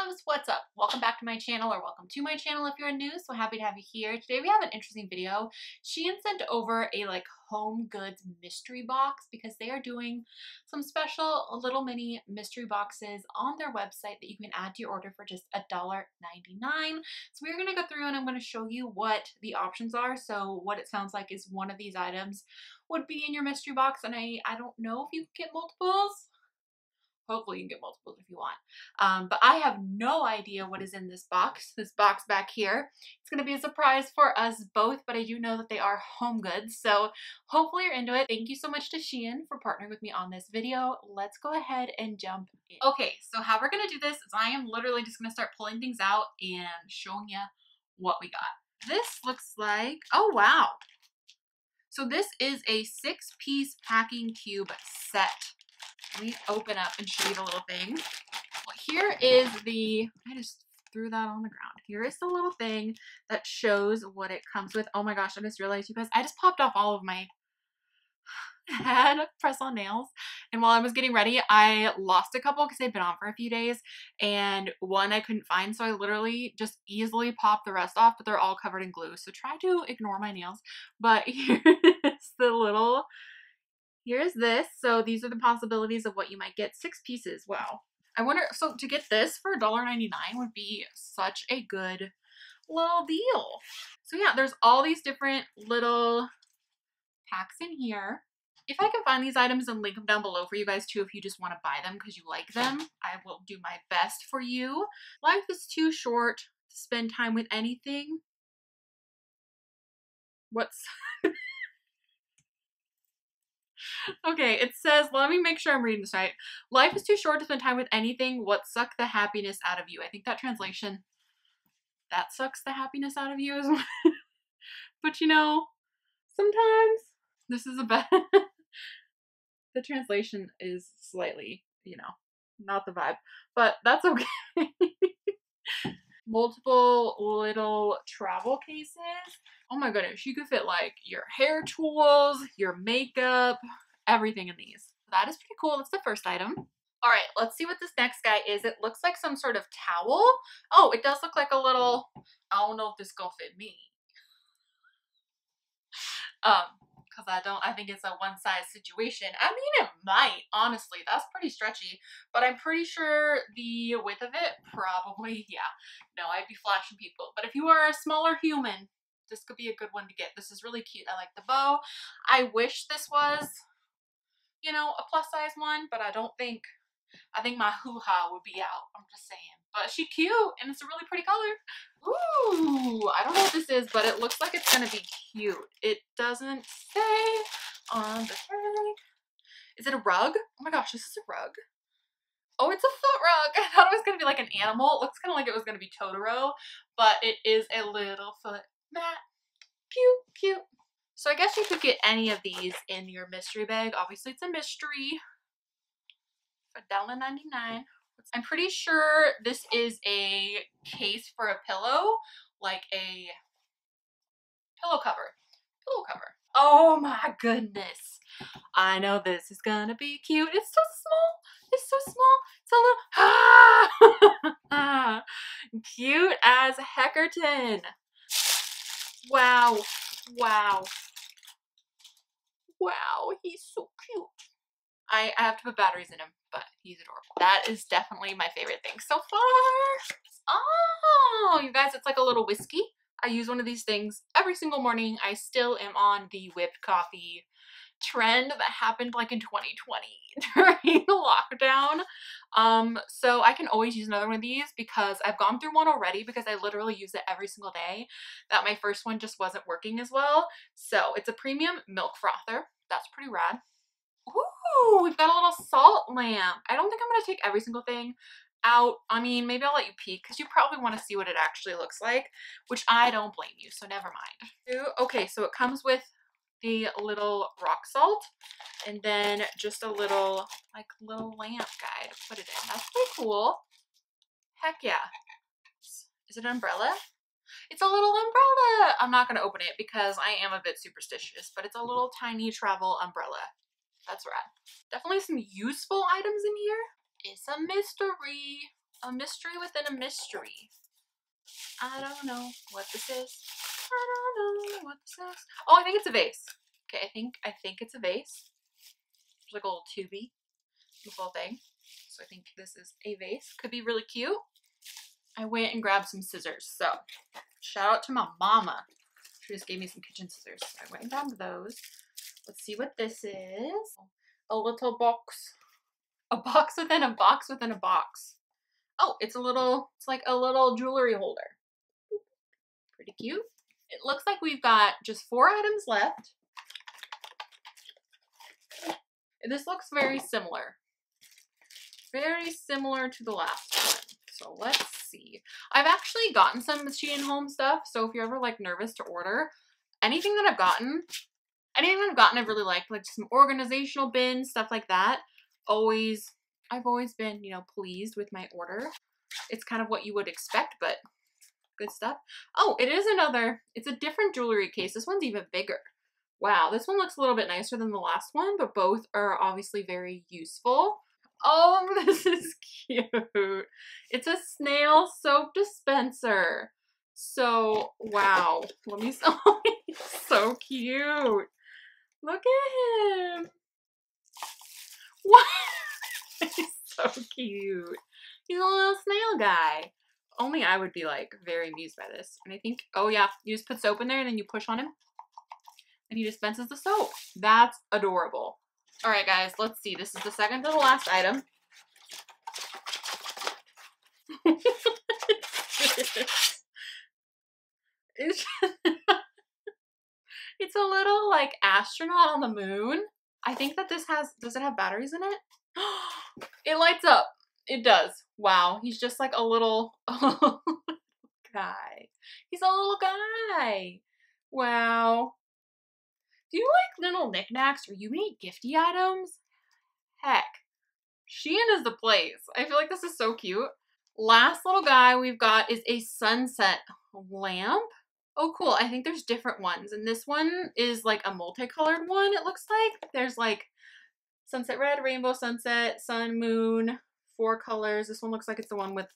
loves, what's up? Welcome back to my channel, or welcome to my channel if you're new. So happy to have you here. Today we have an interesting video. Shein sent over a home goods mystery box because they are doing some special little mini mystery boxes on their website that you can add to your order for just $1.99. So we're gonna go through and I'm gonna show you what the options are. So what it sounds like is one of these items would be in your mystery box, and I don't know if you can get multiples. Hopefully you can get multiples if you want. But I have no idea what is in this box back here. It's going to be a surprise for us both, but I do know that they are home goods. So hopefully you're into it. Thank you so much to Shein for partnering with me on this video. Let's go ahead and jump in. Okay, so how we're going to do this is I am literally just going to start pulling things out and showing you what we got. This looks like, oh wow. So this is a 6-piece packing cube set. Let me open up and show you the little thing. Well, here is the, I just threw that on the ground. Here is the little thing that shows what it comes with. Oh my gosh, I just realized, you guys, I just popped off all of my press-on nails. And while I was getting ready, I lost a couple because they'd been on for a few days. And one I couldn't find, so I literally just easily popped the rest off, but they're all covered in glue. So try to ignore my nails. But here's the little... Here's this. So these are the possibilities of what you might get. 6 pieces. Wow. I wonder, so to get this for $1.99 would be such a good little deal. So yeah, there's all these different little packs in here. If I can find these items and link them down below for you guys too, if you just want to buy them because you like them, I will do my best for you. Life is too short to spend time with anything. What's... Okay, it says, let me make sure I'm reading this right. Life is too short to spend time with anything. What suck the happiness out of you? I think that translation, that sucks the happiness out of you is but you know, sometimes this is a bad the translation is slightly, you know, not the vibe, but that's okay. Multiple little travel cases. Oh my goodness, you could fit like your hair tools, your makeup, everything in these. That is pretty cool. That's the first item. All right, let's see what this next guy is. It looks like some sort of towel. Oh, it does look like a little, I don't know if this gonna fit me. Because I think it's a one-size situation. I mean, it might, honestly. That's pretty stretchy, but I'm pretty sure the width of it probably, yeah. No, I'd be flashing people. But if you are a smaller human, this could be a good one to get. This is really cute. I like the bow. I wish this was, you know, a plus-size one, but I think my hoo-ha would be out. I'm just saying. But she's cute, and it's a really pretty color. Ooh, I don't know what this is, but it looks like it's gonna be cute. It doesn't say on the tag. Is it a rug? Oh my gosh, this is a rug. Oh, it's a foot rug. I thought it was gonna be like an animal. It looks kind of like it was gonna be Totoro, but it is a little foot mat. Cute, cute. So I guess you could get any of these in your mystery bag. Obviously, it's a mystery. For $1.99. I'm pretty sure this is a case for a pillow, like a pillow cover. Pillow cover. Oh my goodness. I know this is gonna be cute. It's so small. It's so small. It's a little cute as heckerton. Wow. Wow. Wow, he's so cute. I have to put batteries in him, but he's adorable. That is definitely my favorite thing so far. Oh, you guys, it's like a little whiskey. I use one of these things every single morning. I still am on the whipped coffee trend that happened like in 2020 during the lockdown. So I can always use another one of these because I've gone through one already because I literally use it every single day. That my first one just wasn't working as well. So it's a premium milk frother. That's pretty rad. Ooh, we've got a little salt lamp. I don't think I'm going to take every single thing out. I mean, maybe I'll let you peek because you probably want to see what it actually looks like, which I don't blame you, so never mind. Okay, so it comes with the little rock salt and then just a little, little lamp guy to put it in. That's pretty cool. Heck yeah. Is it an umbrella? It's a little umbrella. I'm not going to open it because I am a bit superstitious, but it's a little tiny travel umbrella. That's rad. Definitely some useful items in here. It's a mystery. A mystery within a mystery. I don't know what this is. I don't know what this is. Oh, I think it's a vase. Okay, I think it's a vase. It's like a little tubey, this little thing. So I think this is a vase. Could be really cute. I went and grabbed some scissors. So shout out to my mama. She just gave me some kitchen scissors. So I went and grabbed those. Let's see what this is. A little box. A box within a box within a box. Oh, it's like a little jewelry holder. Pretty cute. It looks like we've got just 4 items left. This looks very similar. Very similar to the last one. So let's see. I've actually gotten some Shein home stuff. So if you're ever like nervous to order, anything that I've gotten, I've really liked. Like some organizational bins, stuff like that. I've always been, you know, pleased with my order. It's kind of what you would expect, but good stuff. Oh, it's a different jewelry case. This one's even bigger. Wow, this one looks a little bit nicer than the last one, but both are obviously very useful. Oh, this is cute. It's a SNAIL soap dispenser. So, wow. Let me, oh, he's so cute. Look at him. What? He's so cute. He's a little snail guy. Only I would be like very amused by this. And I think, oh yeah, you just put soap in there and then you push on him and he dispenses the soap. That's adorable. All right, guys, let's see. This is the second to the last item. It's a little like astronaut on the moon. I think that this does it have batteries in it? It lights up. It does. Wow. He's just like a little guy. He's a little guy. Wow. Do you like little knickknacks or you need gifty items? Heck. Shein is the place. I feel like this is so cute. Last little guy we've got is a sunset lamp. Oh, cool. I think there's different ones. And this one is like a multicolored one, it looks like. There's like sunset red, rainbow, sunset, sun, moon, 4 colors. This one looks like it's the one with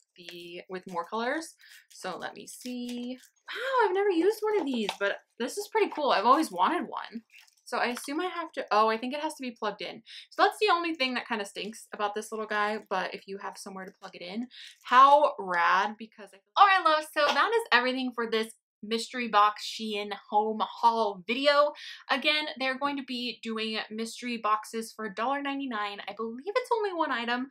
more colors. So let me see. Wow, I've never used one of these, but this is pretty cool. I've always wanted one. So I assume I have to, oh, I think it has to be plugged in. So that's the only thing that kind of stinks about this little guy, but if you have somewhere to plug it in, how rad, because all right, loves, so that is everything for this mystery box Shein home haul video. Again, they're going to be doing mystery boxes for $1.99. I believe it's only 1 item.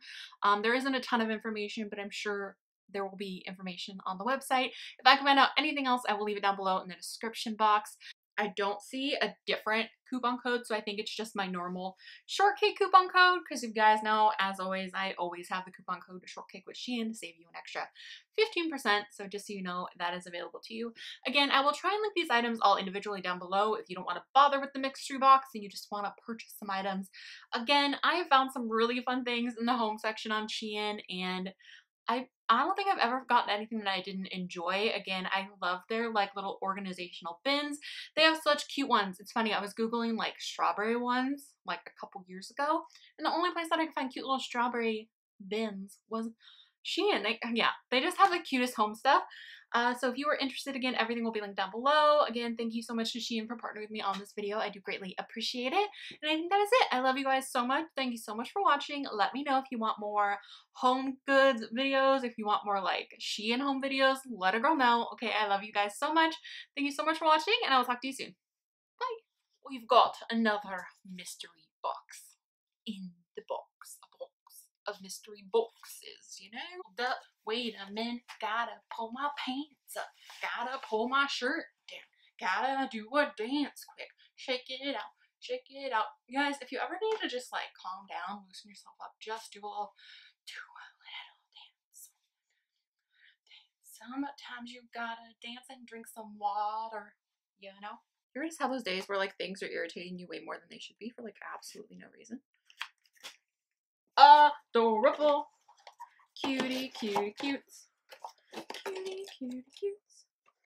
There isn't a ton of information, but I'm sure there will be information on the website. If I can find out anything else, I will leave it down below in the description box. I don't see a different coupon code, so I think it's just my normal shortcake coupon code, because you guys know, as always, I always have the coupon code shortcake with Shein to save you an extra 15%, so just so you know, that is available to you. Again, I will try and link these items all individually down below if you don't want to bother with the mystery box and you just want to purchase some items. Again, I have found some really fun things in the home section on Shein, and I don't think I've ever gotten anything that I didn't enjoy. Again, I love their like little organizational bins. They have such cute ones. It's funny, I was Googling like strawberry ones like a couple years ago, and the only place that I could find cute little strawberry bins was Shein. They just have the cutest home stuff. So if you are interested, again, everything will be linked down below. Again, thank you so much to Shein for partnering with me on this video. I do greatly appreciate it. And I think that is it. I love you guys so much. Thank you so much for watching. Let me know if you want more home goods videos, if you want more like Shein home videos, let a girl know. Okay, I love you guys so much. Thank you so much for watching, and I will talk to you soon. Bye. We've got another mystery box in the box. A box of mystery boxes, you know? Wait a minute, gotta pull my pants up, gotta pull my shirt down, gotta do a dance quick, shake it out, shake it out. You guys, if you ever need to just like calm down, loosen yourself up, just do a little dance. Sometimes you gotta dance and drink some water, you know? You ever just have those days where like things are irritating you way more than they should be for like absolutely no reason? Adorable. Cutie, cutie, cutes. Cutie, cutie, cute.